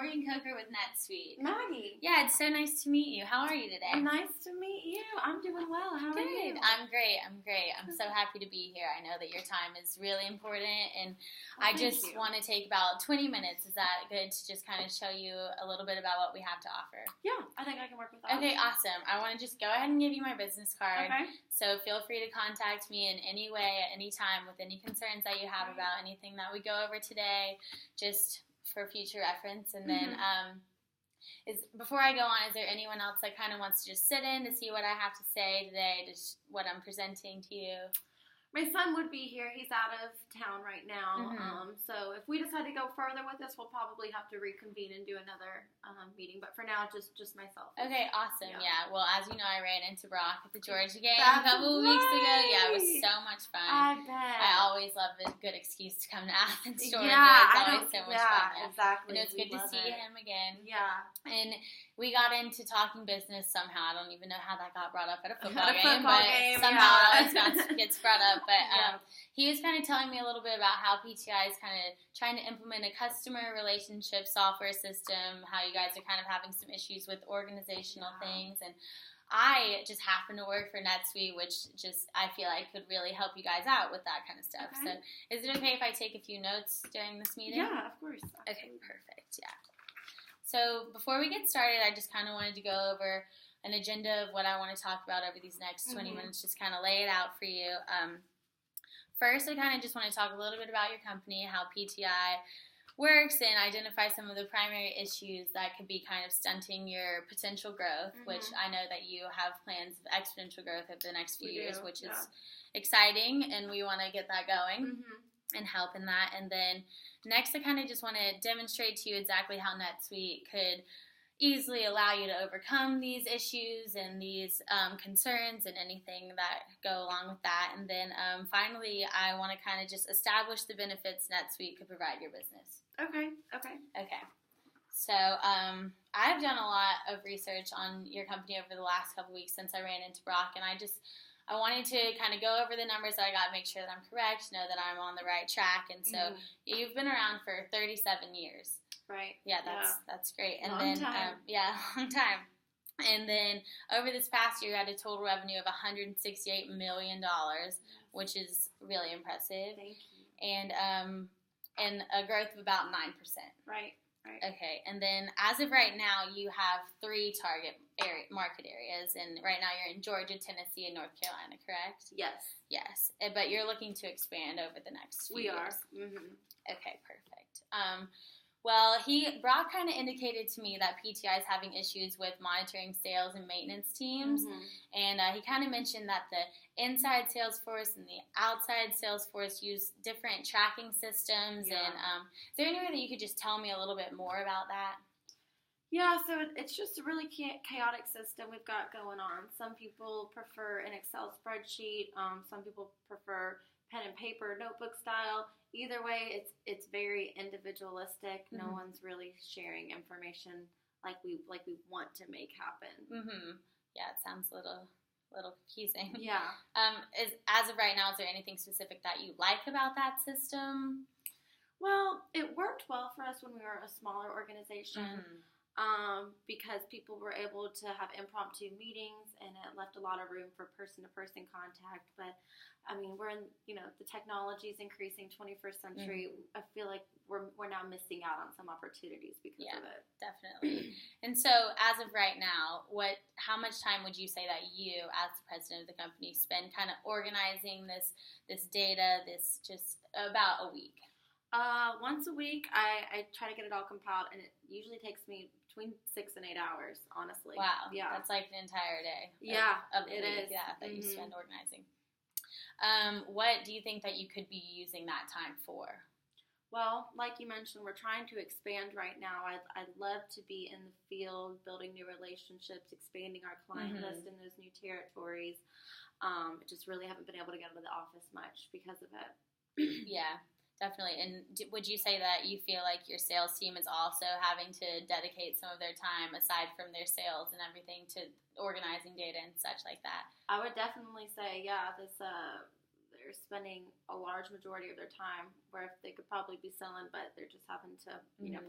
Morgan Coker with NetSuite. Maggie. Yeah, it's so nice to meet you. How are you today? Nice to meet you. I'm doing well. How are you? I'm great. I'm so happy to be here. I know that your time is really important, and I just want to take about 20 minutes. Is that good to just kind of show you a little bit about what we have to offer? Yeah, I think I can work with that. Okay, awesome. I want to just go ahead and give you my business card. Okay. So feel free to contact me in any way, at any time, with any concerns that you have about anything that we go over today, just for future reference. And then before I go on, is there anyone else that kind of wants to just sit in to see what I have to say today, just what I'm presenting to you? My son would be here. He's out of town right now. So if we decide to go further with this, we'll probably have to reconvene and do another meeting. But for now, just myself. Okay, awesome. Yeah. Well, as you know, I ran into Brock at the Georgia game a couple of weeks ago. Yeah, it was so much fun. I bet. I always love a good excuse to come to Athens, Georgia. Yeah, it's always so much fun. Yeah, exactly. And it's good to see him again. Yeah. And we got into talking business somehow. I don't even know how that got brought up at a football game, but somehow it always gets brought up. But he was kind of telling me a little bit about how PTI is kind of trying to implement a customer relationship software system, how you guys are kind of having some issues with organizational things. And I just happen to work for NetSuite, which just I feel like could really help you guys out with that kind of stuff. Okay. So is it okay if I take a few notes during this meeting? Yeah, of course. Absolutely. Okay, perfect. Yeah. So before we get started, I just kind of wanted to go over an agenda of what I want to talk about over these next 20 minutes, just kind of lay it out for you. First, I kind of just want to talk a little bit about your company, how PTI works, and identify some of the primary issues that could be kind of stunting your potential growth, which I know that you have plans of exponential growth over the next few years, which is exciting, and we want to get that going and help in that. And then next, I kind of just want to demonstrate to you exactly how NetSuite could easily allow you to overcome these issues and these concerns and anything that go along with that. And then finally, I want to kind of just establish the benefits NetSuite could provide your business. Okay. So I've done a lot of research on your company over the last couple weeks since I ran into Brock, and I wanted to kind of go over the numbers that I got, make sure that I'm correct, know that I'm on the right track. And so you've been around for 37 years. Right. Yeah, that's great. And long time. Long time. And then over this past year, you had a total revenue of $168 million, which is really impressive. Thank you. And a growth of about 9%. Right. Okay, and then as of right now, you have 3 target market areas, and right now you're in Georgia, Tennessee, and North Carolina, correct? Yes. Yes, but you're looking to expand over the next few years. We are. Okay, perfect. Brock kind of indicated to me that PTI is having issues with monitoring sales and maintenance teams, and he kind of mentioned that the inside sales force and the outside sales force use different tracking systems. And is there any way that you could just tell me a little bit more about that? Yeah, so it's just a really chaotic system we've got going on. Some people prefer an Excel spreadsheet. Some people prefer pen and paper, notebook style. Either way, it's very individualistic. No one's really sharing information like we want to make happen. Yeah, it sounds a little confusing. Yeah. As of right now, is there anything specific that you like about that system? Well, it worked well for us when we were a smaller organization. Because people were able to have impromptu meetings, and it left a lot of room for person-to-person contact. But I mean, we're in, the technology is increasing, 21st century. I feel like we're now missing out on some opportunities because of it. Definitely. And so, as of right now, how much time would you say that you, as the president of the company, spend kind of organizing this data? This just about a week. Once a week, I try to get it all compiled, and it usually takes me between 6 and 8 hours, honestly. Wow. Yeah. That's like an entire day. Of the week, is. Yeah, that you spend organizing. What do you think that you could be using that time for? Well, like you mentioned, we're trying to expand right now. I'd love to be in the field, building new relationships, expanding our client list in those new territories. Just really haven't been able to get out of the office much because of it. Yeah. Definitely. And would you say that you feel like your sales team is also having to dedicate some of their time, aside from their sales and everything, to organizing data and such like that? I would definitely say, they're spending a large majority of their time where if they could probably be selling, but they're just having to,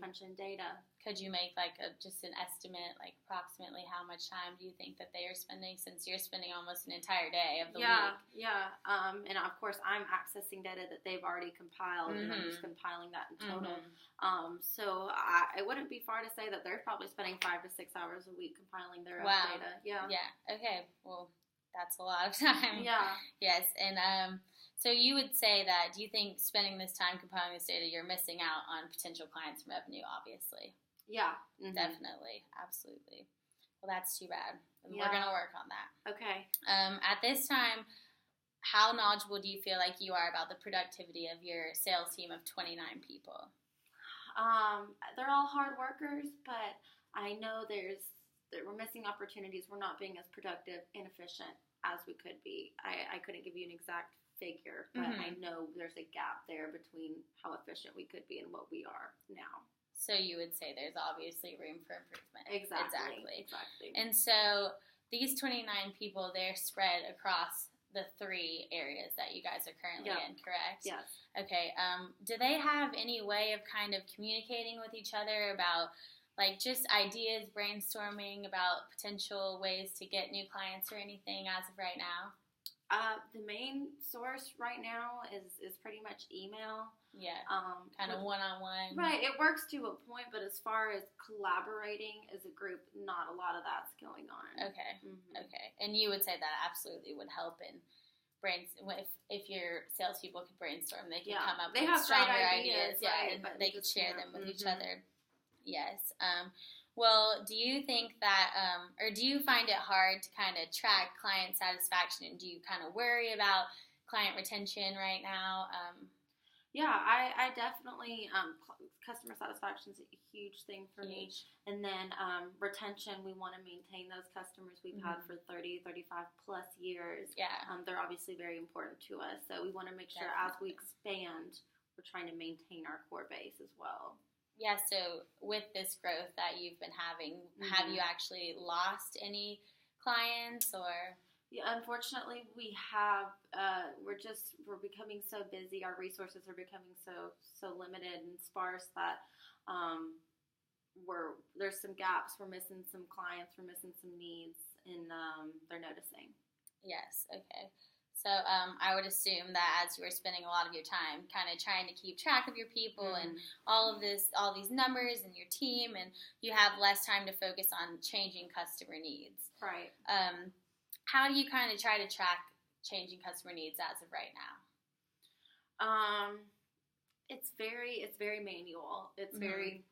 punch in data. Could you make like just an estimate, like approximately how much time do you think that they are spending, since you're spending almost an entire day of the week? Yeah. And of course, I'm accessing data that they've already compiled, and I'm just compiling that in total. So it wouldn't be far to say that they're probably spending 5 to 6 hours a week compiling their own data. Yeah. Okay. Well, that's a lot of time. Yeah. Yes. And so you would say that, do you think spending this time compiling this data, you're missing out on potential clients and revenue, obviously? Yeah. Definitely. Absolutely. Well, that's too bad. We're going to work on that. Okay. At this time, how knowledgeable do you feel like you are about the productivity of your sales team of 29 people? They're all hard workers, but I know we're missing opportunities. We're not being as productive and efficient as we could be. I couldn't give you an exact figure, but I know there's a gap there between how efficient we could be and what we are now. So you would say there's obviously room for improvement. Exactly. And so these 29 people, they're spread across the 3 areas that you guys are currently in, correct? Yes. Okay. Do they have any way of kind of communicating with each other about like just ideas, brainstorming about potential ways to get new clients or anything as of right now? The main source right now is pretty much email. Yeah. Kind of one-on-one. Right. It works to a point, but as far as collaborating as a group, not a lot of that's going on. Okay. Okay. And you would say that absolutely would help in if your salespeople could brainstorm, they could come up with stronger ideas. Right, and they could share them with each other. Yes. Well, do you think that, or do you find it hard to kind of track client satisfaction, and do you kind of worry about client retention right now? Yeah, I definitely, customer satisfaction is a huge thing for me. And then retention, we want to maintain those customers we've had for 30, 35 plus years. Yeah. They're obviously very important to us. So we want to make sure as we expand, we're trying to maintain our core base as well. Yeah, so with this growth that you've been having, have you actually lost any clients or? Yeah, unfortunately, we have. We're becoming so busy. Our resources are becoming so limited and sparse that there's some gaps. We're missing some clients. We're missing some needs, and they're noticing. Yes. Okay. So I would assume that as you were spending a lot of your time kind of trying to keep track of your people and all these numbers and your team, and you have less time to focus on changing customer needs. Right. How do you kind of try to track changing customer needs as of right now? It's very manual. It's very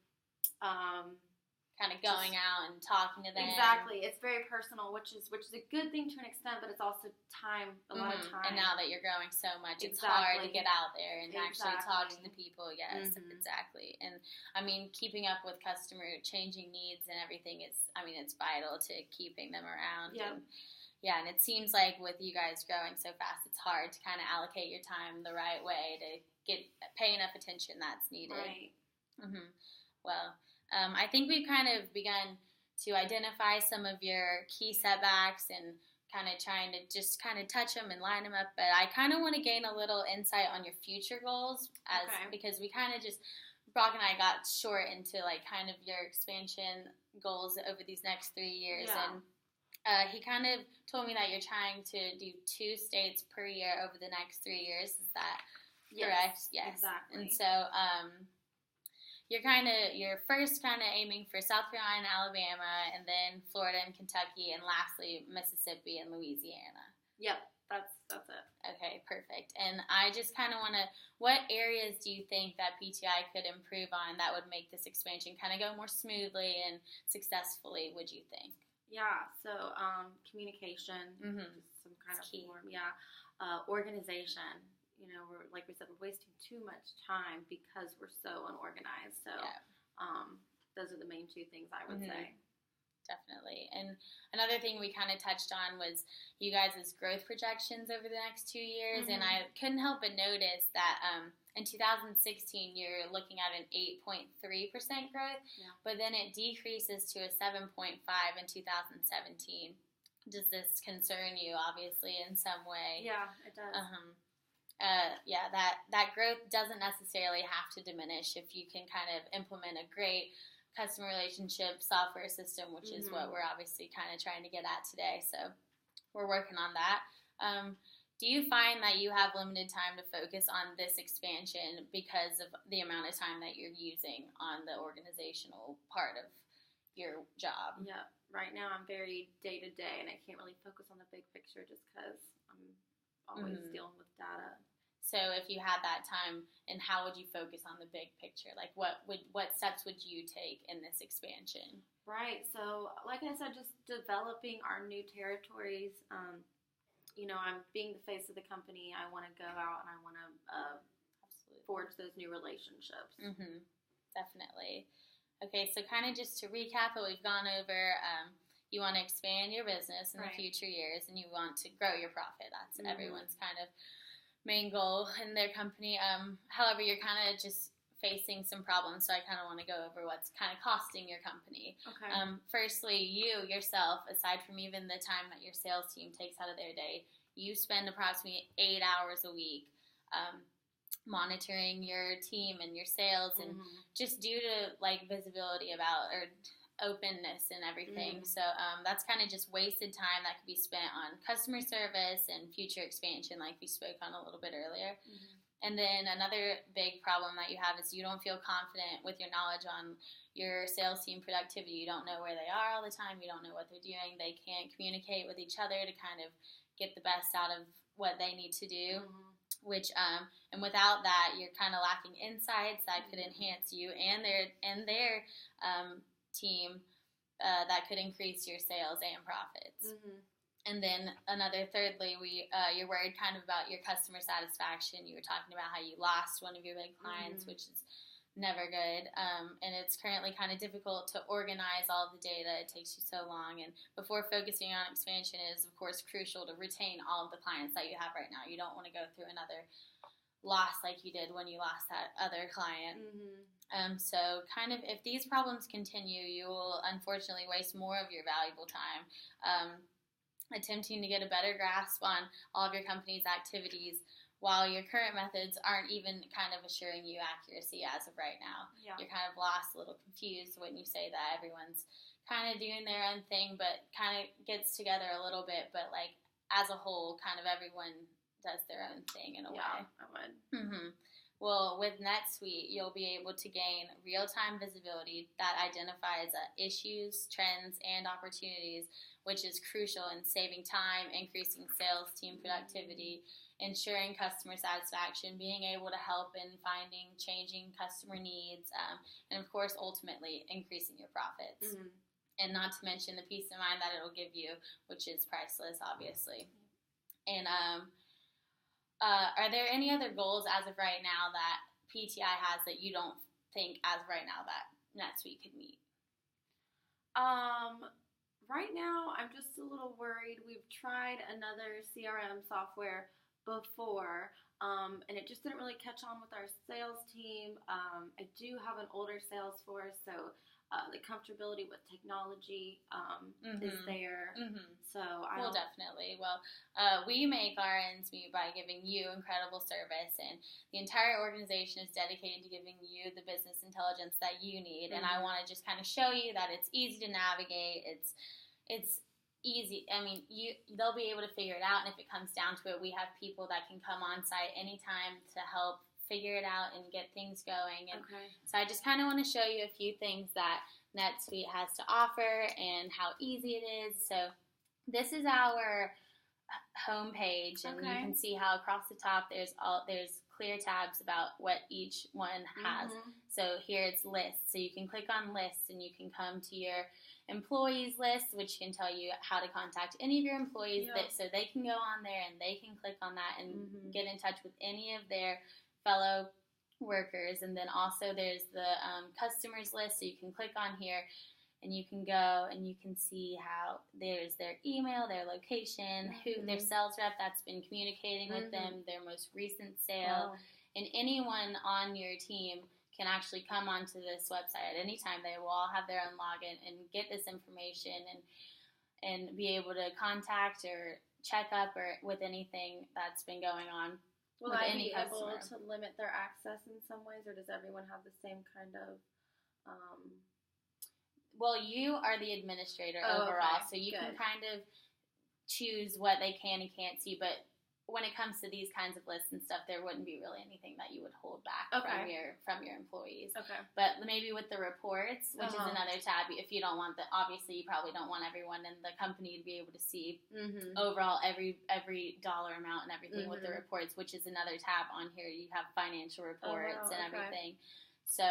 kind of going out and talking to them. Exactly. It's very personal, which is a good thing to an extent, but it's also a lot of time. And now that you're growing so much, it's hard to get out there and actually talk to the people. Yes, exactly. And I mean, keeping up with customer changing needs and everything is, it's vital to keeping them around. Yeah. And it seems like with you guys growing so fast, it's hard to kind of allocate your time the right way to pay enough attention that's needed. Right. Well, I think we've kind of begun to identify some of your key setbacks and kind of trying to just kind of touch them and line them up. But I kind of want to gain a little insight on your future goals because we kind of Brock and I got short into like kind of your expansion goals over these next 3 years. Yeah. And he kind of told me that you're trying to do 2 states per year over the next 3 years. Is that correct? Yes. Exactly. And so, you're first kind of aiming for South Carolina, Alabama, and then Florida and Kentucky, and lastly Mississippi and Louisiana. Yep, that's it. Okay, perfect. And I just kind of want to, what areas do you think that PTI could improve on that would make this expansion kind of go more smoothly and successfully, would you think? Yeah, so communication, some kind of form. Yeah, organization. We're, like we said, we're wasting too much time because we're so unorganized. So those are the main 2 things I would say. Definitely. And another thing we kind of touched on was you guys' growth projections over the next 2 years. And I couldn't help but notice that in 2016, you're looking at an 8.3% growth, but then it decreases to a 7.5 in 2017. Does this concern you, obviously, in some way? Yeah, it does. that growth doesn't necessarily have to diminish if you can kind of implement a great customer relationship software system, which is what we're obviously kind of trying to get at today. So we're working on that. Do you find that you have limited time to focus on this expansion because of the amount of time that you're using on the organizational part of your job? Yeah. Right now I'm very day to day, and I can't really focus on the big picture just because I'm always dealing with data. So if you had that time, and how would you focus on the big picture? Like what steps would you take in this expansion? Right. So like I said, just developing our new territories. I'm being the face of the company. I want to go out and I want to forge those new relationships. Definitely. Okay, so kind of just to recap what we've gone over, you want to expand your business in the future years, and you want to grow your profit. That's everyone's kind of main goal in their company. However, you're kind of just facing some problems, so I kind of want to go over what's kind of costing your company. Okay. Firstly, you yourself, aside from even the time that your sales team takes out of their day, you spend approximately 8 hours a week monitoring your team and your sales, and just due to like visibility about or openness and everything. So that's kind of just wasted time that could be spent on customer service and future expansion, like we spoke on a little bit earlier. And then another big problem that you have is you don't feel confident with your knowledge on your sales team productivity. You don't know where they are all the time. You don't know what they're doing. They can't communicate with each other to kind of get the best out of what they need to do. Which and without that, you're kind of lacking insights that could enhance you and their team that could increase your sales and profits. And then thirdly, you're worried kind of about your customer satisfaction. You were talking about how you lost one of your big clients, which is never good. And it's currently kind of difficult to organize all the data. It takes you so long. And before focusing on expansion, it is, of course, crucial to retain all of the clients that you have right now. You don't want to go through another loss like you did when you lost that other client. So kind of if these problems continue, you will unfortunately waste more of your valuable time attempting to get a better grasp on all of your company's activities, while your current methods aren't even kind of assuring you accuracy as of right now. You're kind of lost, a little confused when you say that everyone's kind of doing their own thing, but kind of gets together a little bit, but like as a whole, kind of everyone does their own thing in a way. I would. Well, with NetSuite, you'll be able to gain real-time visibility that identifies issues, trends, and opportunities, which is crucial in saving time, increasing sales team productivity, ensuring customer satisfaction, being able to help in finding changing customer needs, and of course, ultimately, increasing your profits. And not to mention the peace of mind that it'll give you, which is priceless, obviously. And are there any other goals as of right now that PTI has that you don't think as of right now that NetSuite could meet? Right now, I'm just a little worried. We've tried another CRM software before, and it just didn't really catch on with our sales team. I do have an older sales force, so the comfortability with technology is there. So definitely. Well, we make our ends meet by giving you incredible service, and the entire organization is dedicated to giving you the business intelligence that you need. And I want to just kind of show you that it's easy to navigate. It's easy. I mean, they'll be able to figure it out, and if it comes down to it, we have people that can come on site anytime to help figure it out and get things going. And so I just kind of want to show you a few things that NetSuite has to offer and how easy it is. So this is our home page, and you can see how across the top there's clear tabs about what each one has. So here it's lists, so you can click on lists and you can come to your employees list, which can tell you how to contact any of your employees, so they can go on there and they can click on that and get in touch with any of their fellow workers. And then also there's the customers list, so you can click on here and you can go and you can see how there's their email, their location, who their sales rep that's been communicating with them, their most recent sale, and anyone on your team can actually come onto this website at any time. They will all have their own login and get this information and be able to contact or check up or with anything that's been going on. Will with I any be customer. able to limit their access in some ways, or does everyone have the same kind of? Well, you are the administrator Oh, overall, okay. so you can Good. kind of choose what they can and can't see. But when it comes to these kinds of lists and stuff, there wouldn't be really anything that you would hold back from your employees. Okay. But maybe with the reports, which is Uh-huh. another tab, if you don't want obviously you probably don't want everyone in the company to be able to see Mm-hmm. overall every dollar amount and everything with the Mhm. reports, which is another tab on here. You have financial reports wow, and okay. everything. So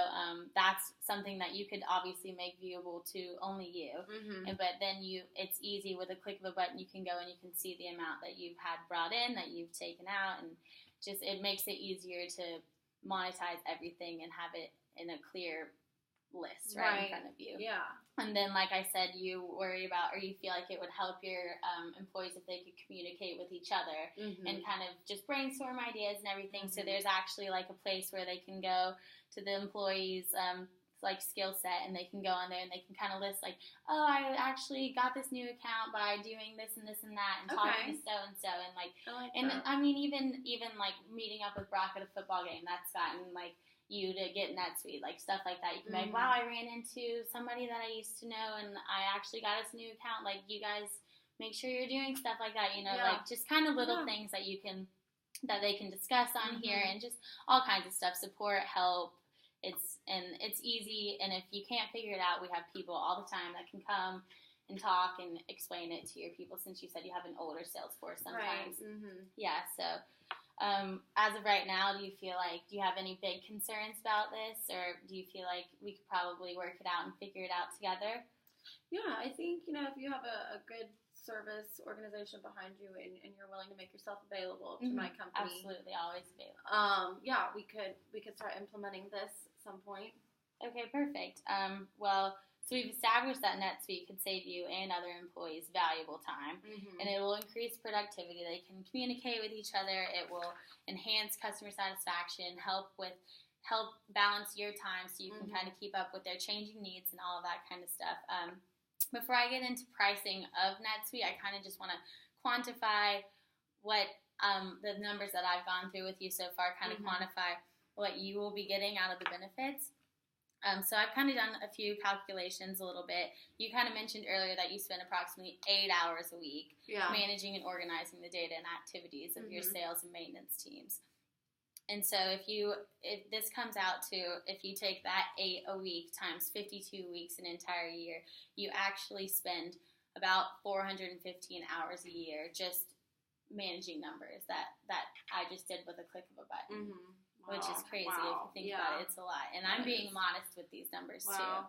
that's something that you could obviously make viewable to only you. Mm-hmm. But then it's easy with a click of a button. You can go and you can see the amount that you've had brought in, that you've taken out, and just it makes it easier to monetize everything and have it in a clear list right in front of you. Yeah. And then, like I said, you worry about, or you feel like it would help your employees if they could communicate with each other Mm-hmm. and kind of just brainstorm ideas and everything. So Mhm. there's actually like a place where they can go to the employees' like skill set, and they can go on there and they can kind of list like, oh, I actually got this new account by doing this and this and that, and talking to so and so, and like, I like and that. I mean, even like meeting up with Brock at a football game, that's gotten like you to get NetSuite, like stuff like that. You can be like, wow, I ran into somebody that I used to know, and I actually got us a new account. Like, you guys make sure you're doing stuff like that, like just kind of little things that they can discuss on here, and just all kinds of stuff, support, help. It's easy, and if you can't figure it out, we have people all the time that can come and talk and explain it to your people, since you said you have an older sales force sometimes. Right. Mm-hmm. Yeah, so as of right now, do you have any big concerns about this, or do you feel like we could probably work it out and figure it out together? Yeah, I think, if you have a good service organization behind you, and you're willing to make yourself available to my company. Absolutely, always available. Yeah, we could start implementing this at some point. Okay, perfect. So we've established that NetSuite could save you and other employees valuable time, and it will increase productivity. They can communicate with each other. It will enhance customer satisfaction, help balance your time so you can kind of keep up with their changing needs and all of that kind of stuff. Before I get into pricing of NetSuite, I kind of just want to quantify what the numbers that I've gone through with you so far, kind of quantify what you will be getting out of the benefits. So I've kind of done a few calculations a little bit. You kind of mentioned earlier that you spend approximately 8 hours a week managing and organizing the data and activities of your sales and maintenance teams. And so if this comes out to, if you take that 8 a week times 52 weeks an entire year, you actually spend about 415 hours a year just managing numbers that I just did with a click of a button. Wow. Which is crazy if you think about it. It's a lot. And I'm being modest with these numbers too.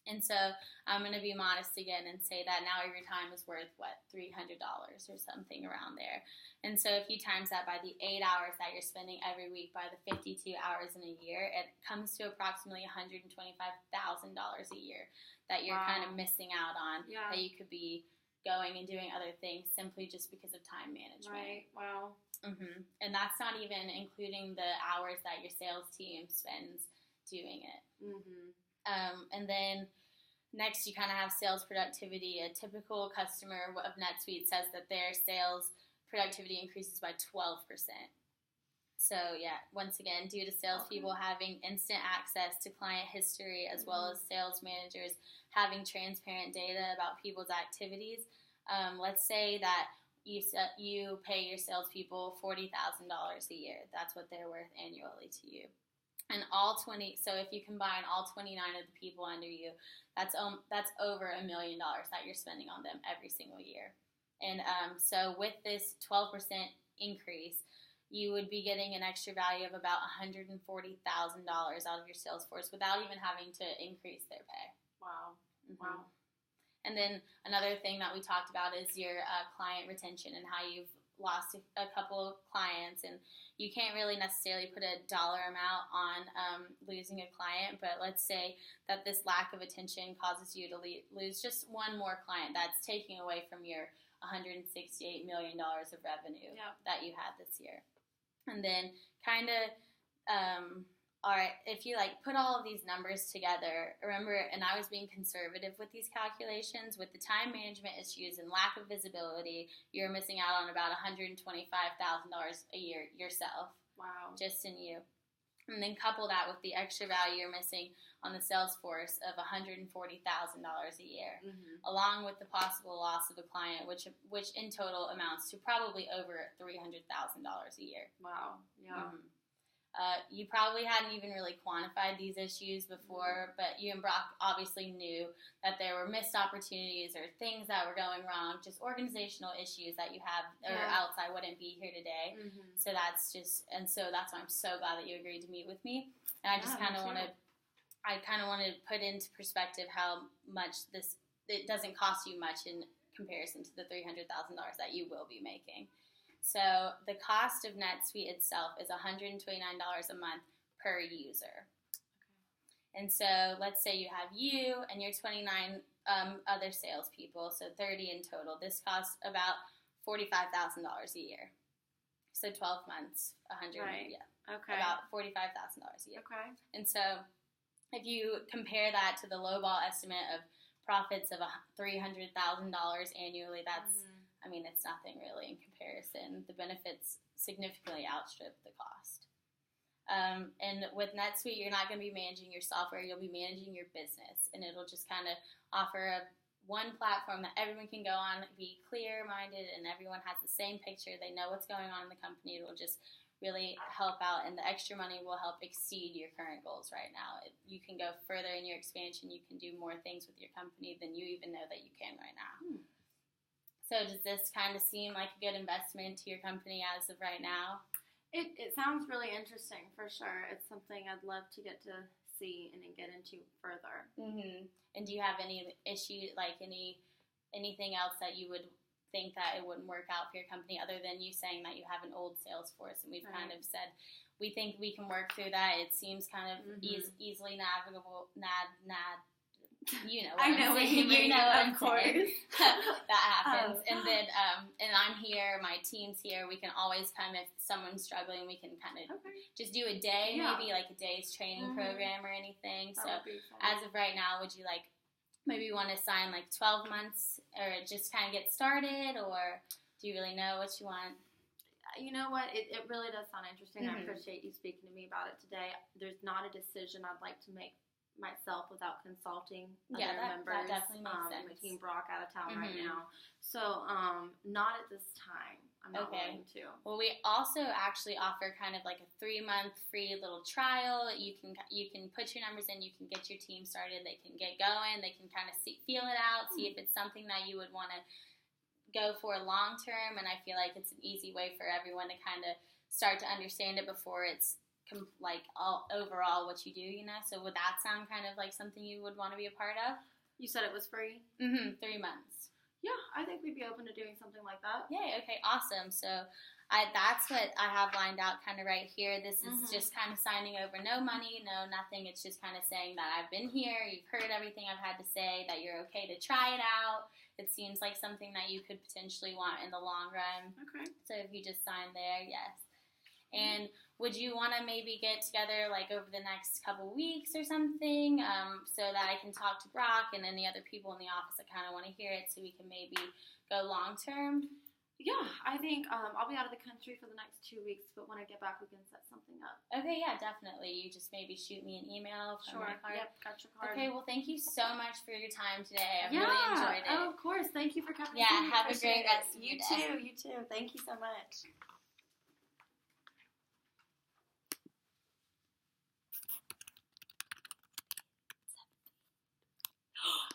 And so I'm going to be modest again and say that now your time is worth, $300 or something around there. And so if you times that by the 8 hours that you're spending every week by the 52 hours in a year, it comes to approximately $125,000 a year that you're kind of missing out on, that you could be going and doing other things simply just because of time management. Right. Wow. And that's not even including the hours that your sales team spends doing it. And then next, you kind of have sales productivity. A typical customer of NetSuite says that their sales productivity increases by 12%. So once again, due to salespeople having instant access to client history, as well as sales managers having transparent data about people's activities, let's say that you pay your salespeople $40,000 a year. That's what they're worth annually to you. And so if you combine all 29 of the people under you, that's over $1 million that you're spending on them every single year. And so with this 12% increase, you would be getting an extra value of about $140,000 out of your sales force without even having to increase their pay. Wow. Wow. And then another thing that we talked about is your client retention and how you've lost a couple of clients, and you can't really necessarily put a dollar amount on losing a client, but let's say that this lack of attention causes you to lose just one more client. That's taking away from your $168 million of revenue that you had this year. And then kind of if you like put all of these numbers together, remember, and I was being conservative with these calculations, with the time management issues and lack of visibility, you're missing out on about $125,000 a year yourself. Wow. Just in you. And then couple that with the extra value you're missing on the sales force of $140,000 a year, along with the possible loss of a client, which in total amounts to probably over $300,000 a year. Wow. Yeah. You probably hadn't even really quantified these issues before, but you and Brock obviously knew that there were missed opportunities or things that were going wrong, just organizational issues that you have, or else I wouldn't be here today. So that's why I'm so glad that you agreed to meet with me. And I just kind of want to put into perspective how much it doesn't cost you much in comparison to the $300,000 that you will be making. So the cost of NetSuite itself is $129 a month per user. Okay. And so let's say you have you and your 29 other salespeople, so 30 in total. This costs about $45,000 a year. So 12 months, right. Okay. About $45,000 a year. Okay. And so if you compare that to the lowball estimate of profits of $300,000 annually, that's I mean, it's nothing really in comparison. The benefits significantly outstrip the cost. And with NetSuite, you're not going to be managing your software. You'll be managing your business. And it'll just kind of offer one platform that everyone can go on, be clear-minded, and everyone has the same picture. They know what's going on in the company. It'll just really help out. And the extra money will help exceed your current goals right now. You can go further in your expansion. You can do more things with your company than you even know that you can right now. So does this kind of seem like a good investment to your company as of right now? It sounds really interesting, for sure. It's something I'd love to get to see and get into further. And do you have any issue, like anything else that you would think that it wouldn't work out for your company, other than you saying that you have an old sales force, and we've kind of said we think we can work through that. It seems kind of easily navigable. You know what I'm saying. You know what I'm saying. That happens. And then, and I'm here, my team's here. We can always come if someone's struggling. We can kind of just do a day, maybe like a day's training program or anything. So as of right now, would you like maybe want to sign like 12 months or just kind of get started, or do you really know what you want? You know what? It really does sound interesting. I appreciate you speaking to me about it today. There's not a decision I'd like to make myself without consulting other members. That definitely makes sense. My team Brock out of town right now. So not at this time. I'm not willing to. Well, we also actually offer kind of like a 3-month free little trial. You can put your numbers in. You can get your team started. They can get going. They can kind of feel it out, see if it's something that you would want to go for long term. And I feel like it's an easy way for everyone to kind of start to understand it before it's like all overall what you do, you know. So would that sound kind of like something you would want to be a part of? You said it was free? 3 months. Yeah, I think we'd be open to doing something like that. Yay, okay, awesome. So that's what I have lined out kind of right here. This is just kind of signing over. No money, no nothing. It's just kind of saying that I've been here, you've heard everything I've had to say, that you're okay to try it out. It seems like something that you could potentially want in the long run. Okay. So if you just sign there, yes. And would you want to maybe get together like over the next couple weeks or something, so that I can talk to Brock and any other people in the office that kind of want to hear it, so we can maybe go long term? Yeah, I think I'll be out of the country for the next 2 weeks, but when I get back, we can set something up. Okay, yeah, definitely. You just maybe shoot me an email from my card. Yep, got your card. Okay, well, thank you so much for your time today. I really enjoyed it. Oh, of course. Thank you for coming. Yeah, have a great rest of your day. You too. Thank you so much.